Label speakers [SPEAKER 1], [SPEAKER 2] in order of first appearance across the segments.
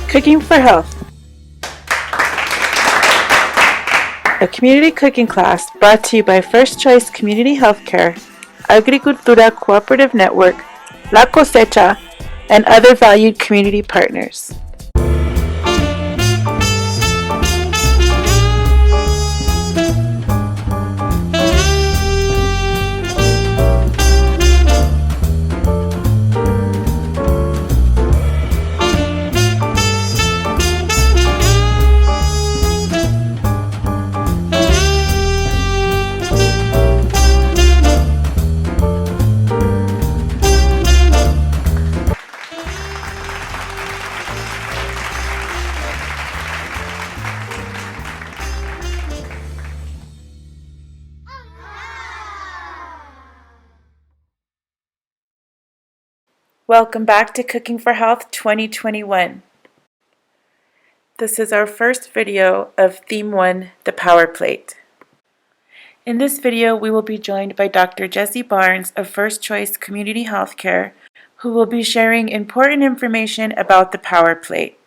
[SPEAKER 1] Cooking for Health, a community cooking class brought to you by First Choice Community Healthcare, Agricultura Cooperative Network, La Cosecha, and other valued community partners. Welcome back to Cooking for Health 2021. This is our first video of Theme 1, the Power Plate. In this video, we will be joined by Dr. Jessie Barnes of First Choice Community Healthcare, who will be sharing important information about the Power Plate.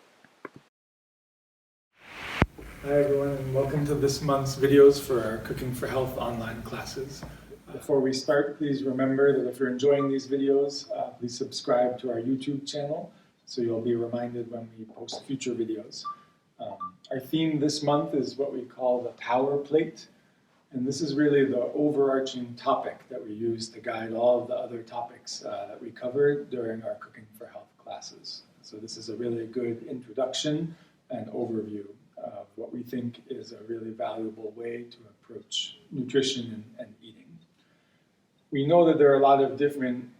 [SPEAKER 2] Hi everyone, and welcome to this month's videos for our Cooking for Health online classes. Before we start, please remember that if you're enjoying these videos, please subscribe to our YouTube channel so you'll be reminded when we post future videos. Our theme this month is what we call the Power Plate, and this is really the overarching topic that we use to guide all of the other topics that we cover during our Cooking for Health classes. So this is a really good introduction and overview of what we think is a really valuable way to approach nutrition and eating. We know that there are a lot of different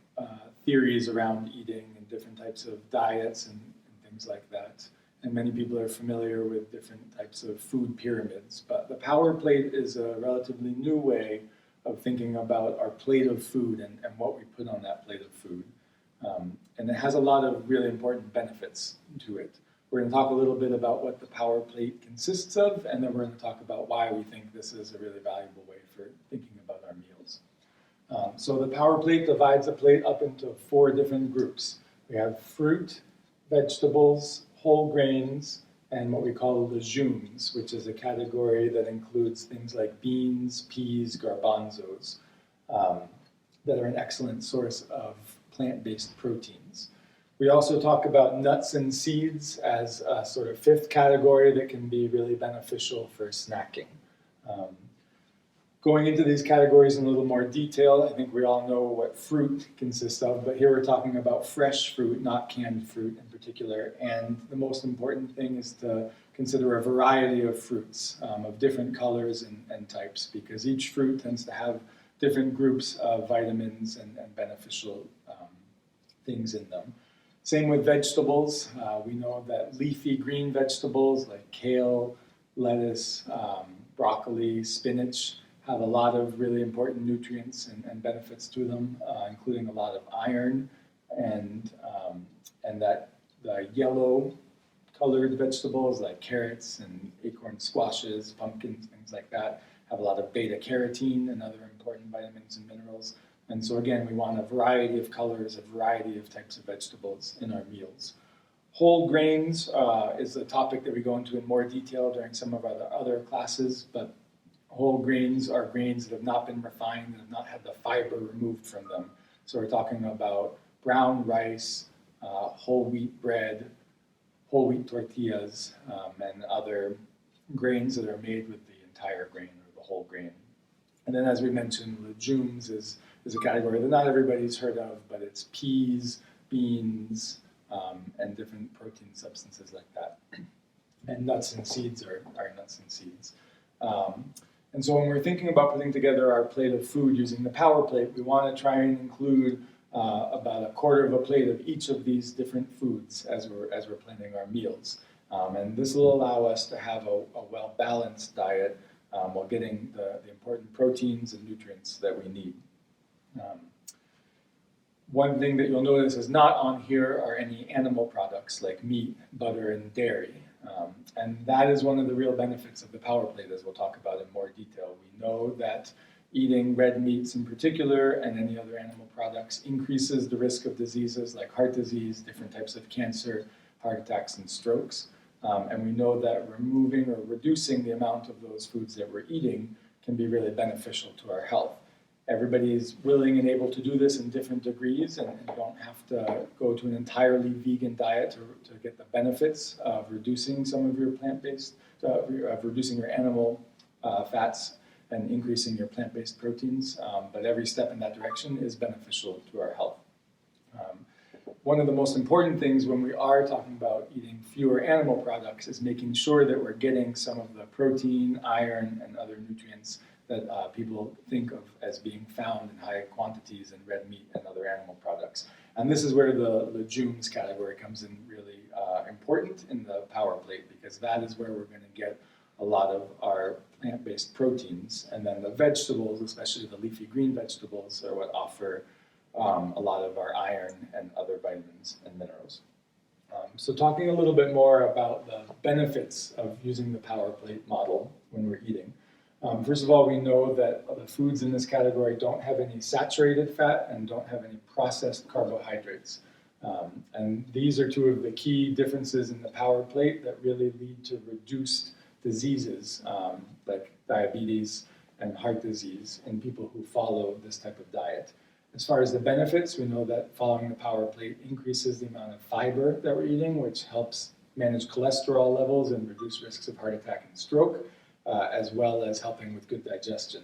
[SPEAKER 2] theories around eating and different types of diets and things like that. And many people are familiar with different types of food pyramids. But the Power Plate is a relatively new way of thinking about our plate of food and what we put on that plate of food. And it has a lot of really important benefits to it. We're going to talk a little bit about what the Power Plate consists of, and then we're going to talk about why we think this is a really valuable way for thinking about our meals. So the Power Plate divides a plate up into 4 different groups. We have fruit, vegetables, whole grains, and what we call legumes, which is a category that includes things like beans, peas, garbanzos, that are an excellent source of plant-based proteins. We also talk about nuts and seeds as a sort of 5th category that can be really beneficial for snacking. Going into these categories in a little more detail, I think we all know what fruit consists of, but here we're talking about fresh fruit, not canned fruit in particular. And the most important thing is to consider a variety of fruits of different colors and types, because each fruit tends to have different groups of vitamins and beneficial things in them. Same with vegetables. We know that leafy green vegetables like kale, lettuce, broccoli, spinach have a lot of really important nutrients and benefits to them, including a lot of iron, and that the yellow colored vegetables like carrots and acorn squashes, pumpkins, things like that, have a lot of beta carotene and other important vitamins and minerals. And so again, we want a variety of colors, a variety of types of vegetables in our meals. Whole grains is a topic that we go into in more detail during some of our other classes, but whole grains are grains that have not been refined and have not had the fiber removed from them. So we're talking about brown rice, whole wheat bread, whole wheat tortillas, and other grains that are made with the entire grain or the whole grain. And then as we mentioned, legumes is a category that not everybody's heard of, but it's peas, beans, and different protein substances like that. And nuts and seeds are nuts and seeds. And so when we're thinking about putting together our plate of food using the Power Plate, we want to try and include about a quarter of a plate of each of these different foods as we're planning our meals. And this will allow us to have a well-balanced diet while getting the important proteins and nutrients that we need. One thing that you'll notice is not on here are any animal products like meat, butter, and dairy. And that is one of the real benefits of the Power Plate, as we'll talk about in more detail. We know that eating red meats in particular and any other animal products increases the risk of diseases like heart disease, different types of cancer, heart attacks and strokes. And we know that removing or reducing the amount of those foods that we're eating can be really beneficial to our health. Everybody is willing and able to do this in different degrees, and you don't have to go to an entirely vegan diet to get the benefits of reducing some of your plant-based, of reducing your animal fats and increasing your plant-based proteins. But every step in that direction is beneficial to our health. One of the most important things when we are talking about eating fewer animal products is making sure that we're getting some of the protein, iron, and other nutrients that people think of as being found in high quantities in red meat and other animal products. And this is where the legumes category comes in really important in the Power Plate, because that is where we're going to get a lot of our plant-based proteins. And then the vegetables, especially the leafy green vegetables, are what offer a lot of our iron and other vitamins and minerals. So talking a little bit more about the benefits of using the Power Plate model when we're eating. First of all, we know that the foods in this category don't have any saturated fat and don't have any processed carbohydrates. And these are two of the key differences in the Power Plate that really lead to reduced diseases like diabetes and heart disease in people who follow this type of diet. As far as the benefits, we know that following the Power Plate increases the amount of fiber that we're eating, which helps manage cholesterol levels and reduce risks of heart attack and stroke, as well as helping with good digestion,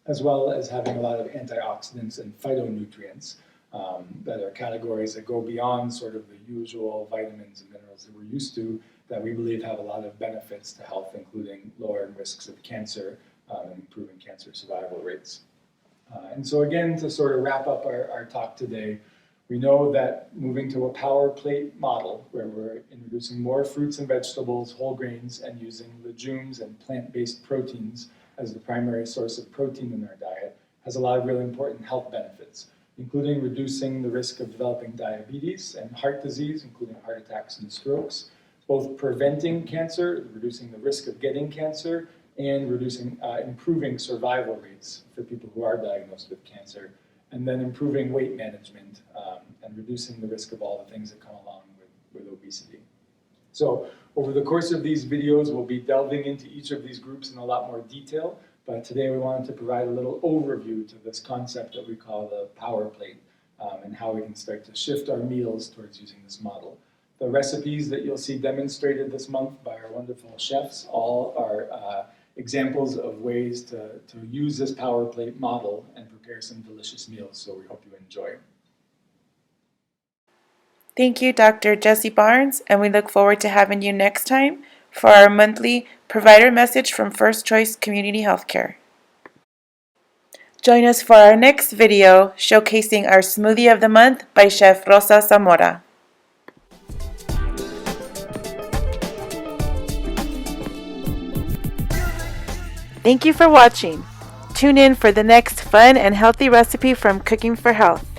[SPEAKER 2] as well as having a lot of antioxidants and phytonutrients that are categories that go beyond sort of the usual vitamins and minerals that we're used to, that we believe have a lot of benefits to health, including lowering risks of cancer and improving cancer survival rates. And so again, to sort of wrap up our talk today, we know that moving to a Power Plate model, where we're introducing more fruits and vegetables, whole grains, and using legumes and plant-based proteins as the primary source of protein in our diet, has a lot of really important health benefits, including reducing the risk of developing diabetes and heart disease, including heart attacks and strokes, both preventing cancer, reducing the risk of getting cancer, and reducing, improving survival rates for people who are diagnosed with cancer, and then improving weight management and reducing the risk of all the things that come along with obesity. So over the course of these videos, we'll be delving into each of these groups in a lot more detail, but today we wanted to provide a little overview to this concept that we call the Power Plate and how we can start to shift our meals towards using this model. The recipes that you'll see demonstrated this month by our wonderful chefs all are examples of ways to use this Power Plate model and prepare some delicious meals, so we hope you enjoy.
[SPEAKER 1] Thank you, Dr. Jesse Barnes, and we look forward to having you next time for our monthly provider message from First Choice Community Healthcare. Join us for our next video showcasing our Smoothie of the Month by Chef Rosa Zamora. Thank you for watching. Tune in for the next fun and healthy recipe from Cooking for Health.